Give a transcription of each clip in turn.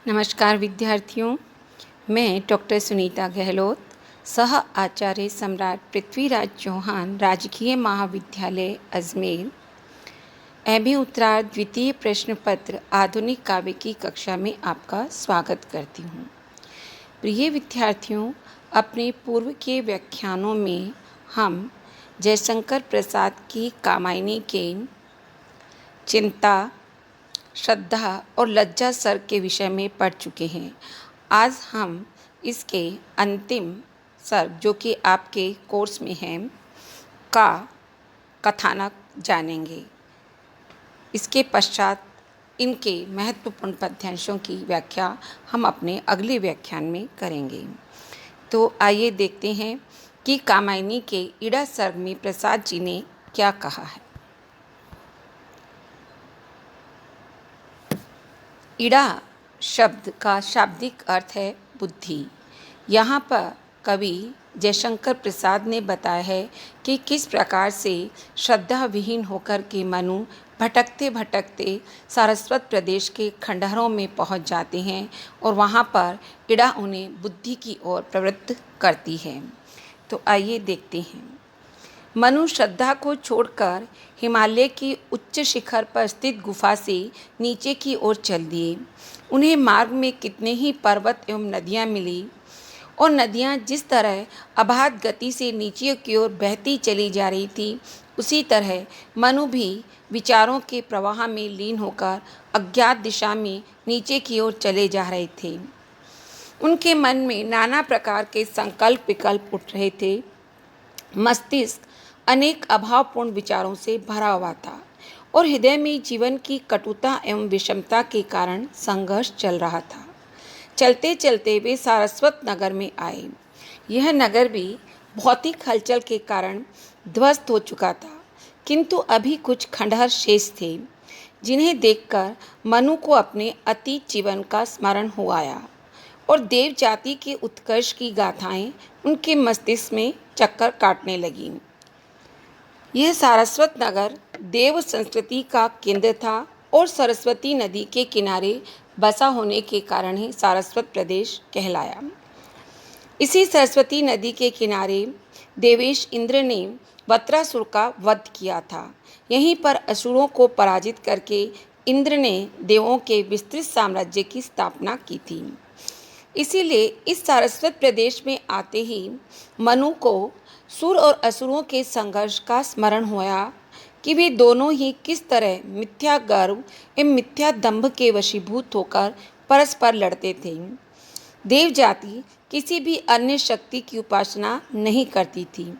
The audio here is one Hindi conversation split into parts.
नमस्कार विद्यार्थियों, मैं डॉक्टर सुनीता गहलोत, सह आचार्य सम्राट पृथ्वीराज चौहान राजकीय महाविद्यालय अजमेर, एमए उत्तरार्ध द्वितीय प्रश्न पत्र आधुनिक काव्य की कक्षा में आपका स्वागत करती हूँ। प्रिय विद्यार्थियों, अपने पूर्व के व्याख्यानों में हम जयशंकर प्रसाद की कामायनी केन, चिंता, श्रद्धा और लज्जा सर के विषय में पढ़ चुके हैं। आज हम इसके अंतिम सर्ग, जो कि आपके कोर्स में है, का कथानक जानेंगे। इसके पश्चात इनके महत्वपूर्ण पद्यांशों की व्याख्या हम अपने अगले व्याख्यान में करेंगे। तो आइए देखते हैं कि कामायनी के इड़ा सर्ग में प्रसाद जी ने क्या कहा है। इड़ा शब्द का शाब्दिक अर्थ है बुद्धि। यहाँ पर कवि जयशंकर प्रसाद ने बताया है कि किस प्रकार से श्रद्धा विहीन होकर के मनु भटकते भटकते सारस्वत प्रदेश के खंडहरों में पहुँच जाते हैं और वहाँ पर इड़ा उन्हें बुद्धि की ओर प्रवृत्त करती है। तो आइए देखते हैं। मनु श्रद्धा को छोड़कर हिमालय की उच्च शिखर पर स्थित गुफा से नीचे की ओर चल दिए। उन्हें मार्ग में कितने ही पर्वत एवं नदियाँ मिली और नदियाँ जिस तरह अबाध गति से नीचे की ओर बहती चली जा रही थी, उसी तरह मनु भी विचारों के प्रवाह में लीन होकर अज्ञात दिशा में नीचे की ओर चले जा रहे थे। उनके मन में नाना प्रकार के संकल्प विकल्प उठ रहे थे। मस्तिष्क अनेक अभावपूर्ण विचारों से भरा हुआ था और हृदय में जीवन की कटुता एवं विषमता के कारण संघर्ष चल रहा था। चलते चलते वे सारस्वत नगर में आए। यह नगर भी भौतिक हलचल के कारण ध्वस्त हो चुका था, किंतु अभी कुछ खंडहर शेष थे, जिन्हें देखकर मनु को अपने अतीत जीवन का स्मरण हो आया और देव जाति के उत्कर्ष की गाथाएं उनके मस्तिष्क में चक्कर काटने लगीं। यह सारस्वत नगर देव संस्कृति का केंद्र था और सरस्वती नदी के किनारे बसा होने के कारण ही सारस्वत प्रदेश कहलाया। इसी सरस्वती नदी के किनारे देवेश इंद्र ने वत्रासुर का वध किया था। यहीं पर असुरों को पराजित करके इंद्र ने देवों के विस्तृत साम्राज्य की स्थापना की थी। इसीलिए इस सारस्वत प्रदेश में आते ही मनु को सुर और असुरों के संघर्ष का स्मरण हुआ कि वे दोनों ही किस तरह मिथ्या गर्व एवं मिथ्या दंभ के वशीभूत होकर परस्पर लड़ते थे। देव जाति किसी भी अन्य शक्ति की उपासना नहीं करती थी।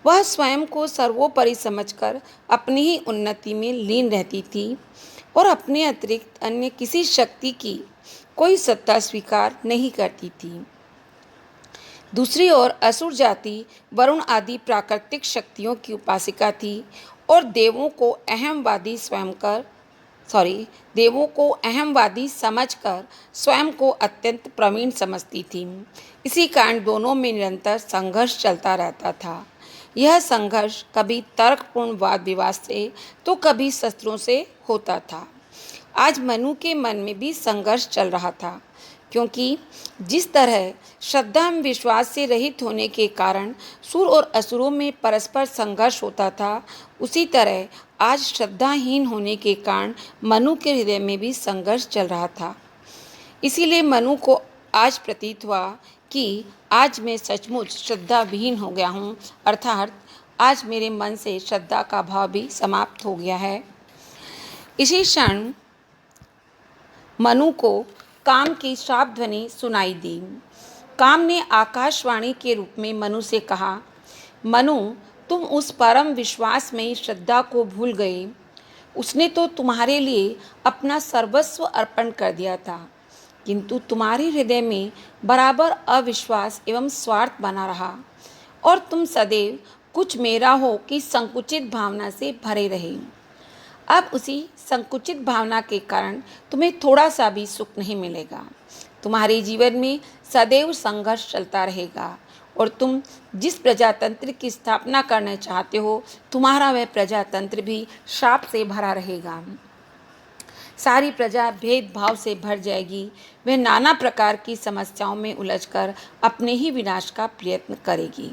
वह स्वयं को सर्वोपरि समझकर अपनी ही उन्नति में लीन रहती थी और अपने अतिरिक्त अन्य किसी शक्ति की कोई सत्ता स्वीकार नहीं करती थी। दूसरी ओर असुर जाति वरुण आदि प्राकृतिक शक्तियों की उपासिका थी और देवों को अहमवादी समझकर स्वयं को अत्यंत प्रवीण समझती थी। इसी कारण दोनों में निरंतर संघर्ष चलता रहता था। यह संघर्ष कभी तर्कपूर्ण वाद विवाद से तो कभी शस्त्रों से होता था। आज मनु के मन में भी संघर्ष चल रहा था, क्योंकि जिस तरह श्रद्धा एवं विश्वास से रहित होने के कारण सुर और असुरों में परस्पर संघर्ष होता था, उसी तरह आज श्रद्धाहीन होने के कारण मनु के हृदय में भी संघर्ष चल रहा था। इसीलिए मनु को आज प्रतीत हुआ कि आज मैं सचमुच श्रद्धाविहीन हो गया हूँ, अर्थात आज मेरे मन से श्रद्धा का भाव भी समाप्त हो गया है। इसी क्षण मनु को काम की श्राप ध्वनि सुनाई दी। काम ने आकाशवाणी के रूप में मनु से कहा, मनु, तुम उस परम विश्वास में श्रद्धा को भूल गए। उसने तो तुम्हारे लिए अपना सर्वस्व अर्पण कर दिया था, किंतु तुम्हारे हृदय में बराबर अविश्वास एवं स्वार्थ बना रहा और तुम सदैव कुछ मेरा हो कि संकुचित भावना से भरे रहे। अब उसी संकुचित भावना के कारण तुम्हें थोड़ा सा भी सुख नहीं मिलेगा। तुम्हारे जीवन में सदैव संघर्ष चलता रहेगा और तुम जिस प्रजातंत्र की स्थापना करना चाहते हो, तुम्हारा वह प्रजातंत्र भी श्राप से भरा रहेगा। सारी प्रजा भेदभाव से भर जाएगी। वह नाना प्रकार की समस्याओं में उलझकर अपने ही विनाश का प्रयत्न करेगी।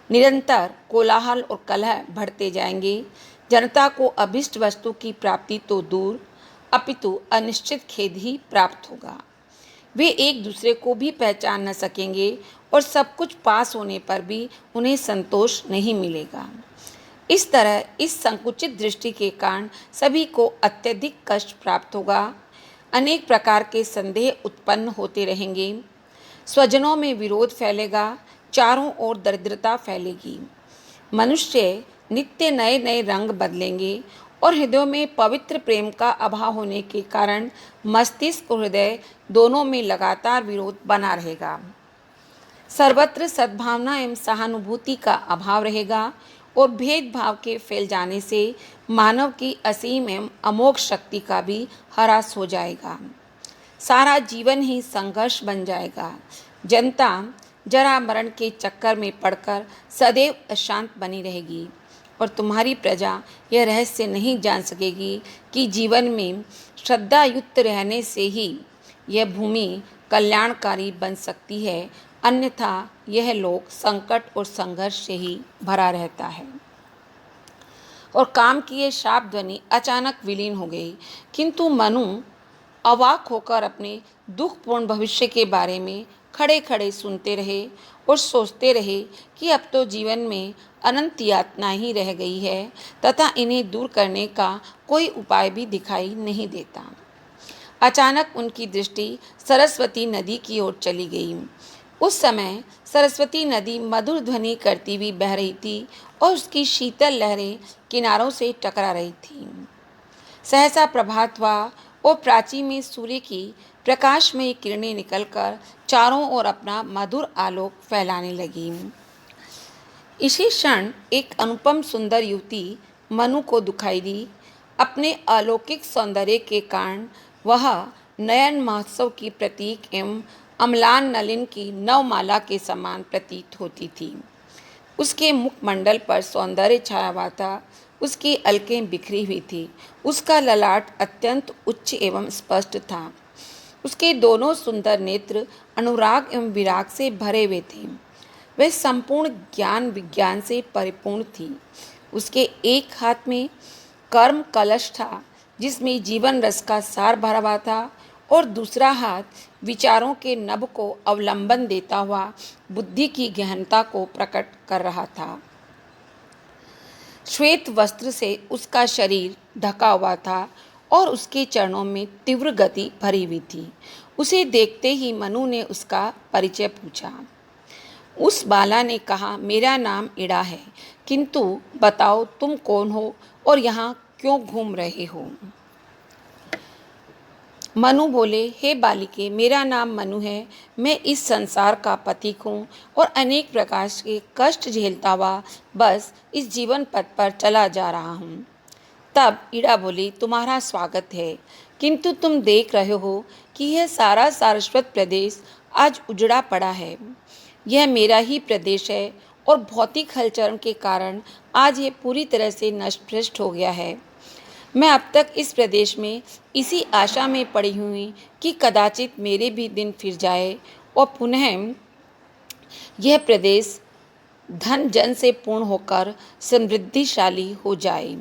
निरंतर कोलाहल और कलह बढ़ते जाएंगे। जनता को अभिष्ट वस्तु की प्राप्ति तो दूर, अपितु अनिश्चित खेद ही प्राप्त होगा। वे एक दूसरे को भी पहचान न सकेंगे और सब कुछ पास होने पर भी उन्हें संतोष नहीं मिलेगा। इस तरह इस संकुचित दृष्टि के कारण सभी को अत्यधिक कष्ट प्राप्त होगा। अनेक प्रकार के संदेह उत्पन्न होते रहेंगे। स्वजनों में विरोध फैलेगा, चारों ओर दरिद्रता फैलेगी। मनुष्य नित्य नए नए रंग बदलेंगे और हृदयों में पवित्र प्रेम का अभाव होने के कारण मस्तिष्क और हृदय दोनों में लगातार विरोध बना रहेगा। सर्वत्र सद्भावना एवं सहानुभूति का अभाव रहेगा और भेदभाव के फैल जाने से मानव की असीम एवं अमोघ शक्ति का भी ह्रास हो जाएगा। सारा जीवन ही संघर्ष बन जाएगा। जनता जरा मरण के चक्कर में पड़कर सदैव अशांत बनी रहेगी और तुम्हारी प्रजा यह रहस्य नहीं जान सकेगी कि जीवन में श्रद्धा युक्त रहने से ही यह भूमि कल्याणकारी बन सकती है, अन्यथा यह लोक संकट और संघर्ष से ही भरा रहता है। और काम की ये शाप ध्वनि अचानक विलीन हो गई, किंतु मनु अवाक होकर अपने दुखपूर्ण भविष्य के बारे में खड़े खड़े सुनते रहे और सोचते रहे कि अब तो जीवन में अनंत यातना ही रह गई है तथा इन्हें दूर करने का कोई उपाय भी दिखाई नहीं देता। अचानक उनकी दृष्टि सरस्वती नदी की ओर चली गई। उस समय सरस्वती नदी मधुर ध्वनि करती हुई बह रही थी और उसकी शीतल लहरें किनारों से टकरा रही थीं। सहसा प्रभात हुआ और प्राची में सूर्य की प्रकाशमयी किरणें निकलकर चारों ओर अपना मधुर आलोक फैलाने लगीं। इसी क्षण एक अनुपम सुंदर युवती मनु को दिखाई दी। अपने अलौकिक सौंदर्य के कारण वह नयन महोत्सव की प्रतीक एवं अम्लान नलिन की नवमाला के समान प्रतीत होती थी। उसके मुखमंडल पर सौंदर्य छाया हुआ था। उसकी अलकें बिखरी हुई थी। उसका ललाट अत्यंत उच्च एवं स्पष्ट था। उसके दोनों सुंदर नेत्र अनुराग एवं विराग से भरे हुए थे। वह संपूर्ण ज्ञान विज्ञान से परिपूर्ण थी। उसके एक हाथ में कर्म कलश था जिसमें जीवन रस का सार भरा हुआ था और दूसरा हाथ विचारों के नभ को अवलंबन देता हुआ बुद्धि की गहनता को प्रकट कर रहा था। श्वेत वस्त्र से उसका शरीर ढका हुआ था और उसके चरणों में तीव्र गति भरी हुई थी। उसे देखते ही मनु ने उसका परिचय पूछा। उस बाला ने कहा, मेरा नाम इड़ा है, किंतु बताओ तुम कौन हो और यहाँ क्यों घूम रहे हो? मनु बोले, हे बालिके, मेरा नाम मनु है। मैं इस संसार का पथिक हूँ और अनेक प्रकार के कष्ट झेलता हुआ बस इस जीवन पथ पर चला जा रहा हूँ। तब इड़ा बोली, तुम्हारा स्वागत है, किंतु तुम देख रहे हो कि यह सारा सारस्वत प्रदेश आज उजड़ा पड़ा है। यह मेरा ही प्रदेश है और भौतिक हलचल के कारण आज ये पूरी तरह से नष्ट भ्रष्ट हो गया है। मैं अब तक इस प्रदेश में इसी आशा में पड़ी हुई कि कदाचित मेरे भी दिन फिर जाए और पुनः यह प्रदेश धन जन से पूर्ण होकर समृद्धिशाली हो जाए।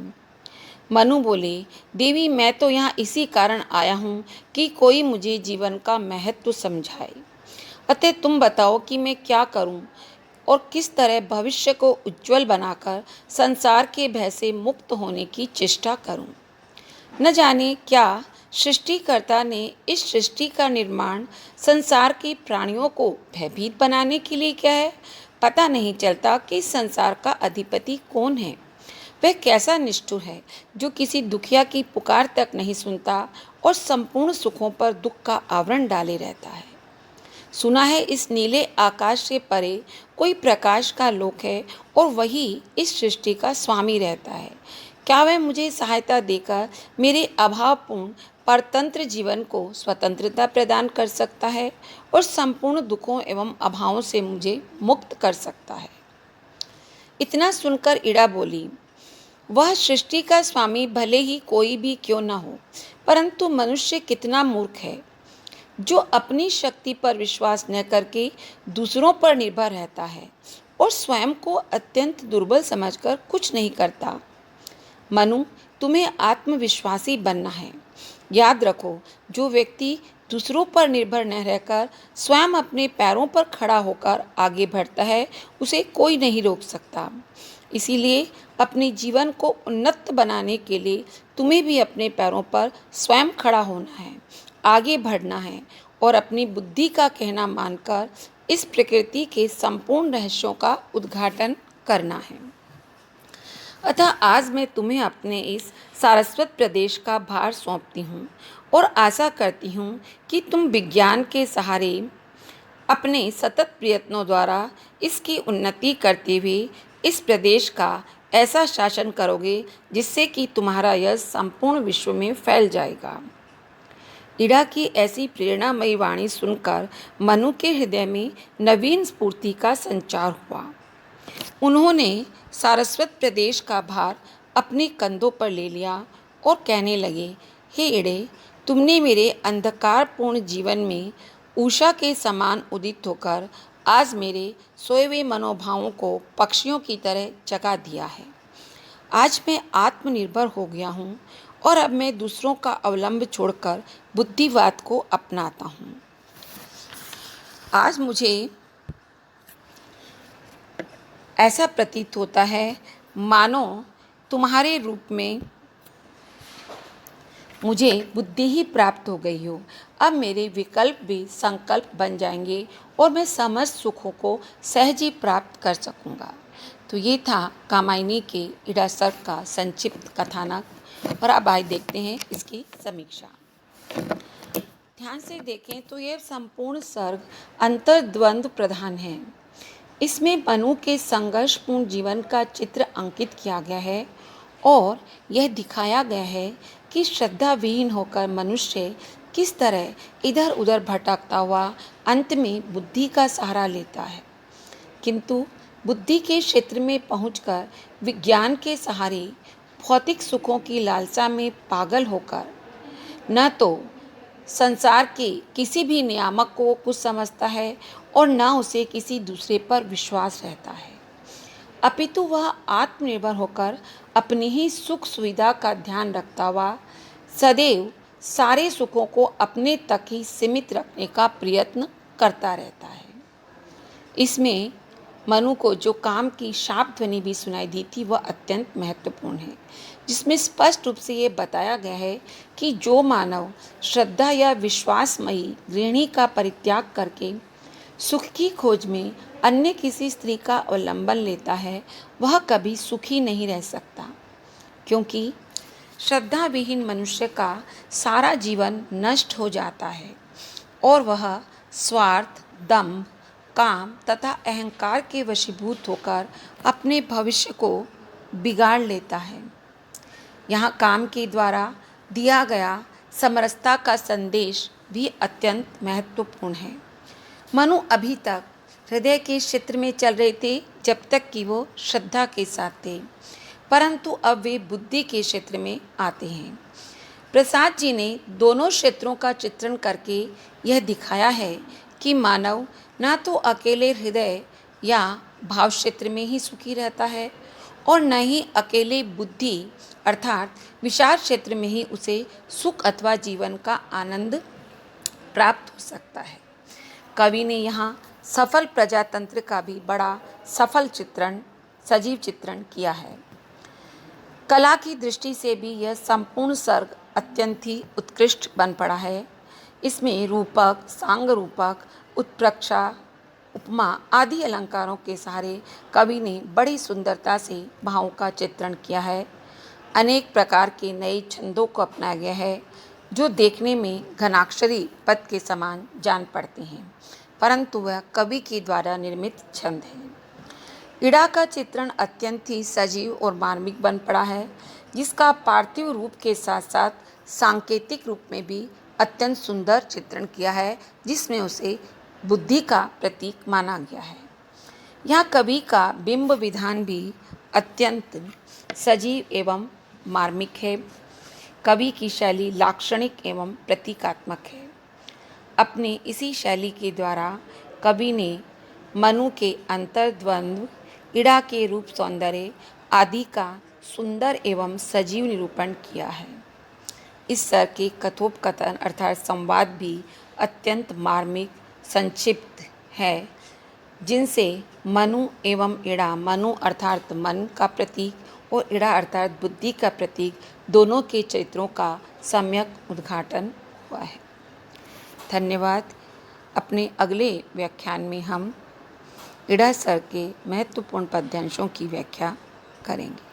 मनु बोले, देवी, मैं तो यहाँ इसी कारण आया हूँ कि कोई मुझे जीवन का महत्व समझाए। अतः तुम बताओ कि मैं क्या करूँ और किस तरह भविष्य को उज्जवल बनाकर संसार के भय से मुक्त होने की चेष्टा करूँ। न जाने क्या सृष्टिकर्ता ने इस सृष्टि का निर्माण संसार के प्राणियों को भयभीत बनाने के लिए किया है। पता नहीं चलता कि संसार का अधिपति कौन है। वह कैसा निष्ठुर है जो किसी दुखिया की पुकार तक नहीं सुनता और संपूर्ण सुखों पर दुख का आवरण डाले रहता है। सुना है इस नीले आकाश से परे कोई प्रकाश का लोक है और वही इस सृष्टि का स्वामी रहता है। क्या वह मुझे सहायता देकर मेरे अभावपूर्ण परतंत्र जीवन को स्वतंत्रता प्रदान कर सकता है और संपूर्ण दुखों एवं अभावों से मुझे मुक्त कर सकता है? इतना सुनकर इड़ा बोली, वह सृष्टि का स्वामी भले ही कोई भी क्यों न हो, परंतु मनुष्य कितना मूर्ख है जो अपनी शक्ति पर विश्वास न करके दूसरों पर निर्भर रहता है और स्वयं को अत्यंत दुर्बल समझकर कुछ नहीं करता। मनु, तुम्हें आत्मविश्वासी बनना है। याद रखो, जो व्यक्ति दूसरों पर निर्भर न रहकर स्वयं अपने पैरों पर खड़ा होकर आगे बढ़ता है, उसे कोई नहीं रोक सकता। इसीलिए अपने जीवन को उन्नत बनाने के लिए तुम्हें भी अपने पैरों पर स्वयं खड़ा होना है, आगे बढ़ना है और अपनी बुद्धि का कहना मानकर इस प्रकृति के संपूर्ण रहस्यों का उद्घाटन करना है। अतः आज मैं तुम्हें अपने इस सारस्वत प्रदेश का भार सौंपती हूँ और आशा करती हूँ कि तुम विज्ञान के सहारे अपने सतत प्रयत्नों द्वारा इसकी उन्नति करते हुए इस प्रदेश का ऐसा शासन करोगे जिससे कि तुम्हारा यश संपूर्ण विश्व में फैल जाएगा। इड़ा की ऐसी प्रेरणामयी वाणी सुनकर मनु के हृदय में नवीन स्फूर्ति का संचार हुआ। उन्होंने सारस्वत प्रदेश का भार अपने कंधों पर ले लिया और कहने लगे, हे इड़े, तुमने मेरे अंधकारपूर्ण जीवन में उषा के समान उदित होकर आज मेरे सोए हुए मनोभावों को पक्षियों की तरह जगा दिया है। आज मैं आत्मनिर्भर हो गया हूँ और अब मैं दूसरों का अवलंब छोड़कर बुद्धिवाद को अपनाता हूँ। आज मुझे ऐसा प्रतीत होता है मानो तुम्हारे रूप में मुझे बुद्धि ही प्राप्त हो गई हो। अब मेरे विकल्प भी संकल्प बन जाएंगे और मैं समस्त सुखों को सहज ही प्राप्त कर सकूंगा। तो ये था कामायनी के इड़ा सर्ग का संक्षिप्त कथानक और अब आइए देखते हैं इसकी समीक्षा। ध्यान से देखें तो यह संपूर्ण सर्ग अंतर्द्वंद प्रधान है। इसमें मनु के संघर्षपूर्ण जीवन का चित्र अंकित किया गया है और यह दिखाया गया है कि श्रद्धा विहीन होकर मनुष्य किस तरह इधर उधर भटकता हुआ अंत में बुद्धि का सहारा लेता है, किंतु बुद्धि के क्षेत्र में पहुंचकर विज्ञान के सहारे भौतिक सुखों की लालसा में पागल होकर न तो संसार के किसी भी नियामक को कुछ समझता है और न उसे किसी दूसरे पर विश्वास रहता है, अपितु वह आत्मनिर्भर होकर अपनी ही सुख सुविधा का ध्यान रखता हुआ सदैव सारे सुखों को अपने तक ही सीमित रखने का प्रयत्न करता रहता है। इसमें मनु को जो काम की शाप ध्वनि भी सुनाई दी थी वह अत्यंत महत्वपूर्ण है, जिसमें स्पष्ट रूप से ये बताया गया है कि जो मानव श्रद्धा या विश्वासमयी गृहिणी का परित्याग करके सुख की खोज में अन्य किसी स्त्री का अवलंबन लेता है वह कभी सुखी नहीं रह सकता, क्योंकि श्रद्धा विहीन मनुष्य का सारा जीवन नष्ट हो जाता है और वह स्वार्थ, दंभ, काम तथा अहंकार के वशीभूत होकर अपने भविष्य को बिगाड़ लेता है। यहाँ काम के द्वारा दिया गया समरसता का संदेश भी अत्यंत महत्वपूर्ण है। मनु अभी तक हृदय के क्षेत्र में चल रहे थे जब तक कि वो श्रद्धा के साथ थे, परंतु अब वे बुद्धि के क्षेत्र में आते हैं। प्रसाद जी ने दोनों क्षेत्रों का चित्रण करके यह दिखाया है कि मानव न तो अकेले हृदय या भाव क्षेत्र में ही सुखी रहता है और न ही अकेले बुद्धि अर्थात विचार क्षेत्र में ही उसे सुख अथवा जीवन का आनंद प्राप्त हो सकता है। कवि ने यहाँ सफल प्रजातंत्र का भी बड़ा सफल चित्रण, सजीव चित्रण किया है। कला की दृष्टि से भी यह संपूर्ण सर्ग अत्यंत ही उत्कृष्ट बन पड़ा है। इसमें रूपक, सांग रूपक, उत्प्रेक्षा, उपमा आदि अलंकारों के सहारे कवि ने बड़ी सुंदरता से भावों का चित्रण किया है। अनेक प्रकार के नए छंदों को अपनाया गया है जो देखने में घनाक्षरी पद के समान जान पड़ते हैं, परंतु वह कवि के द्वारा निर्मित छंद है। इड़ा का चित्रण अत्यंत ही सजीव और मार्मिक बन पड़ा है, जिसका पार्थिव रूप के साथ साथ सांकेतिक रूप में भी अत्यंत सुंदर चित्रण किया है, जिसमें उसे बुद्धि का प्रतीक माना गया है। यहाँ कवि का बिंब विधान भी अत्यंत सजीव एवं मार्मिक है। कवि की शैली लाक्षणिक एवं प्रतीकात्मक है। अपने इसी शैली के द्वारा कवि ने मनु के अंतर्द्वंद्व इड़ा के रूप सौंदर्य आदि का सुंदर एवं सजीव निरूपण किया है। इस स्तर के कथोपकथन अर्थात संवाद भी अत्यंत मार्मिक संक्षिप्त है, जिनसे मनु एवं इड़ा, मनु अर्थात मन का प्रतीक और इड़ा अर्थात बुद्धि का प्रतीक, दोनों के चरित्रों का सम्यक उद्घाटन हुआ है। धन्यवाद। अपने अगले व्याख्यान में हम इड़ा स्वर के महत्वपूर्ण पद्यांशों की व्याख्या करेंगे।